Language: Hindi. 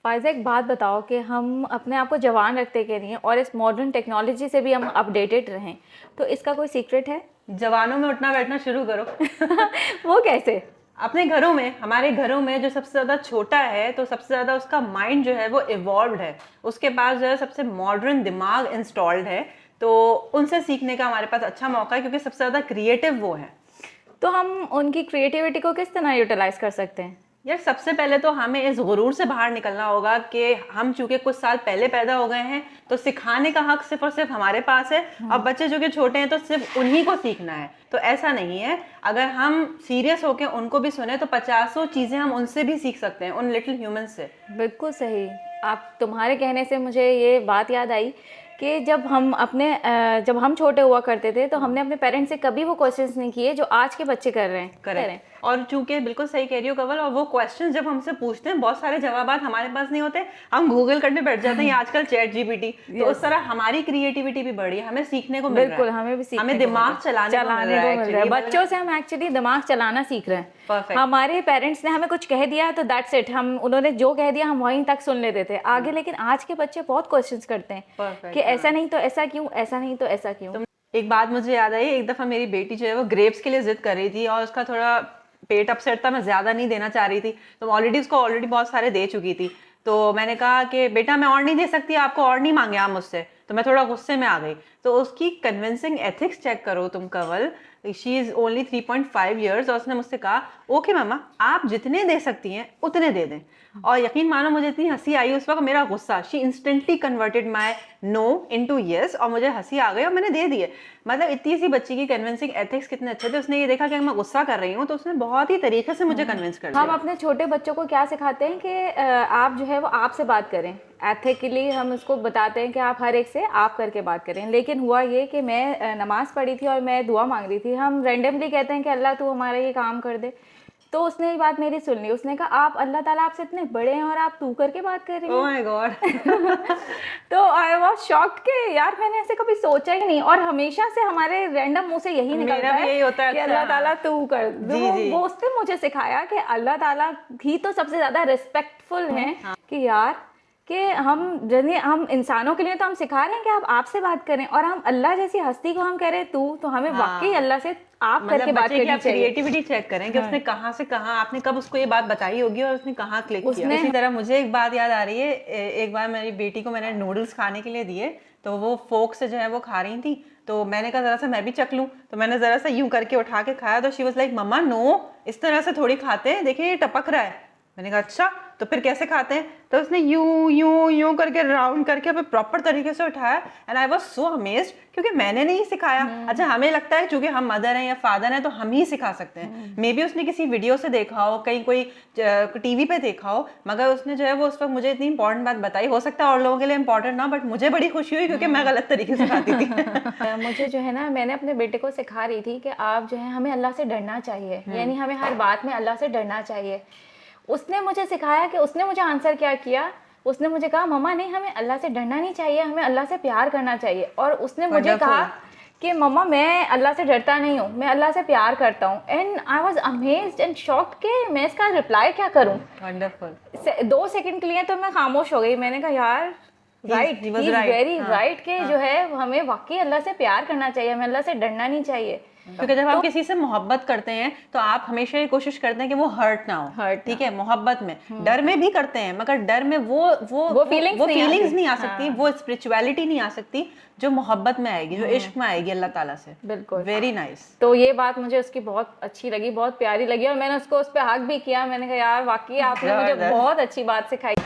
फायज़ा एक बात बताओ कि हम अपने आप को जवान रखते के नहीं और इस मॉडर्न टेक्नोलॉजी से भी हम अपडेटेड रहें, तो इसका कोई सीक्रेट है? जवानों में उठना बैठना शुरू करो। वो कैसे? अपने घरों में, हमारे घरों में जो सबसे ज्यादा छोटा है तो सबसे ज्यादा उसका माइंड जो है वो इवॉल्व्ड है, उसके पास जो है सबसे मॉडर्न दिमाग इंस्टॉल्ड है, तो उनसे सीखने का हमारे पास अच्छा मौका है क्योंकि सबसे ज्यादा क्रिएटिव वो है। तो हम उनकी क्रिएटिविटी को किस तरह यूटिलाइज कर सकते हैं? यार सबसे पहले तो हमें इस गुरूर से बाहर निकलना होगा कि हम चूंकि कुछ साल पहले पैदा हो गए हैं तो सिखाने का हक सिर्फ और सिर्फ हमारे पास है। अब बच्चे जो कि छोटे हैं तो सिर्फ उन्हीं को सीखना है, तो ऐसा नहीं है। अगर हम सीरियस होकर उनको भी सुने तो 50 चीजें हम उनसे भी सीख सकते हैं, उन लिटिल ह्यूमन से। बिल्कुल सही। आप तुम्हारे कहने से मुझे ये बात याद आई कि जब हम छोटे हुआ करते थे तो हमने अपने पेरेंट्स से कभी वो क्वेश्चंस नहीं किए जो आज के बच्चे कर रहे हैं। और चूंकि बिल्कुल सही कह रही हो कवल, और वो क्वेश्चन जब हमसे पूछते हैं बहुत सारे जवाब हमारे पास नहीं होते, हम गूगल करने बैठ जाते हैं आजकल चैट जीपीटी। तो उस तरह हमारी क्रिएटिविटी भी बढ़ी है, हमें सीखने को मिल रहा है। बिल्कुल, हमें भी सीखने हमें दिमाग चलाने को मिल रहा है। बच्चों से हम एक्चुअली दिमाग चलाना सीख रहे हैं। Perfect. हमारे पेरेंट्स ने हमें कुछ कह दिया तो दैट्स इट, उन्होंने जो कह दिया हम वहीं तक सुन लेते थे आगे। लेकिन आज के बच्चे बहुत क्वेश्चंस करते हैं कि ऐसा नहीं तो ऐसा क्यों, ऐसा नहीं तो ऐसा क्यों। एक बात मुझे याद आई, एक दफा मेरी बेटी जो है वो ग्रेप्स के लिए जिद कर रही थी और उसका थोड़ा पेट अपसेट था, मैं ज्यादा नहीं देना चाह रही थी, तो ऑलरेडी बहुत सारे दे चुकी थी। तो मैंने कहा कि बेटा मैं और नहीं दे सकती, आपको और नहीं मांगे आप मुझसे। तो मैं थोड़ा गुस्से में आ गई। तो उसकी कन्विंसिंग एथिक्स चेक करो तुम कवल। शी इज ओनली 3.5 years और उसने मुझसे कहा ओके मामा आप जितने दे सकती हैं उतने दे दें। और यकीन मानो मुझे इतनी हंसी आई उस वक्त, मेरा गुस्सा, she instantly converted my no into yes और मुझे हंसी आ गई और मैंने दे दिए। मतलब इतनी सी बच्ची की कन्विंसिंग एथिक्स कितने अच्छे थे। उसने ये देखा कि मैं गुस्सा कर रही हूँ तो उसने बहुत ही तरीके से मुझे कन्विंस कर दिया। हम अपने छोटे बच्चों को क्या सिखाते हैं कि आप जो है वो आपसे बात करें, एथिकली हम उसको बताते हैं कि आप हर एक से आप करके बात करें। लेकिन हुआ ये कि मैं नमाज पढ़ी थी और मैं दुआ मांग रही थी, हम रेंडमली कहते हैं कि अल्लाह तू हमारा ये काम कर दे। तो उसने ये बात मेरी सुन ली, उसने कहा आप अल्लाह ताला आपसे इतने बड़े हैं और आप तू करके बात कर रही हैं। Oh my God. तो आई वाज शॉक्ड कि यार मैंने ऐसे कभी सोचा ही नहीं। और हमेशा से हमारे रैंडम मुंह से यही निकलता है यही होता है कि अल्लाह ताला तू कर। वो उसने मुझे सिखाया कि अल्लाह ताला ही तो सबसे ज्यादा रिस्पेक्टफुल हैं कि यार कि हम इंसानों के लिए तो हम सिखा रहे हैं कि आप आपसे बात करें, और हम अल्लाह जैसी हस्ती को हम कह रहे हैं तू, तो हमें वाकई अल्लाह से आप मतलब करके बात करनी चाहिए। क्रिएटिविटी चेक करें कि उसने कहाँ से कहाँ, आपने कब उसको ये बात बताई होगी और उसने कहाँ क्लिक किया। इसी तरह मुझे एक बात याद आ रही है, एक बार मेरी बेटी को मैंने नूडल्स खाने के लिए दिए तो वो फोक से जो है वो खा रही थी, तो मैंने कहा जरा सा मैं भी चख लूं। तो मैंने जरा सा यूं करके उठा के खाया तो शी वाज लाइक मम्मा नो, इस तरह से थोड़ी खाते हैं, देखिए ये टपक रहा है। मैंने कहा अच्छा तो फिर कैसे खाते हैं? तो उसने यूं यूं यूं करके राउंड करके फिर प्रॉपर तरीके से उठाया and I was so amazed क्योंकि मैंने नहीं सिखाया। अच्छा हमें लगता है क्योंकि हम मदर हैं या फादर हैं तो हम ही सिखा सकते हैं। मे बी उसने किसी वीडियो से देखा हो, कहीं कोई टीवी पे देखा हो, मगर उसने जो है वो उस वक्त मुझे इतनी इंपॉर्टेंट बात बताई। हो सकता है और लोगों के लिए इंपॉर्टेंट ना, बट मुझे बड़ी खुशी हुई क्योंकि मैं गलत तरीके से खाती थी। मुझे जो है ना, मैंने अपने बेटे को सिखा रही थी कि आप जो है हमें अल्लाह से डरना चाहिए, यानी हमें हर बात में अल्लाह से डरना चाहिए। उसने मुझे सिखाया कि उसने मुझे आंसर क्या किया, उसने मुझे कहा मम्मा नहीं हमें अल्लाह से डरना नहीं चाहिए, हमें अल्लाह से प्यार करना चाहिए। और उसने मुझे कहा कि मम्मा मैं अल्लाह से डरता नहीं हूँ, मैं अल्लाह से प्यार करता हूँ। And I was amazed and shocked कि मैं इसका रिप्लाई क्या करूँ। वंडरफुल। 2 सेकंड के लिए तो मैं खामोश हो गई। मैंने कहा यार right, he is very right कि जो है हमें वाकई अल्लाह से प्यार करना चाहिए, हमें अल्लाह से डरना नहीं चाहिए। क्योंकि जब आप किसी से मोहब्बत करते हैं तो आप हमेशा ये कोशिश करते हैं कि वो हर्ट ना हो। ठीक है, मोहब्बत में डर में भी करते हैं मगर डर में वो फीलिंग्स नहीं आ सकती, वो स्पिरिचुअलिटी नहीं आ सकती जो मोहब्बत में आएगी, जो इश्क में आएगी अल्लाह ताला से। बिल्कुल, वेरी नाइस। तो ये बात मुझे उसकी बहुत अच्छी लगी, बहुत प्यारी लगी और मैंने उसको उस पर हक भी किया। मैंने कहा यार वाकई आपने मुझे बहुत अच्छी बात सिखाई।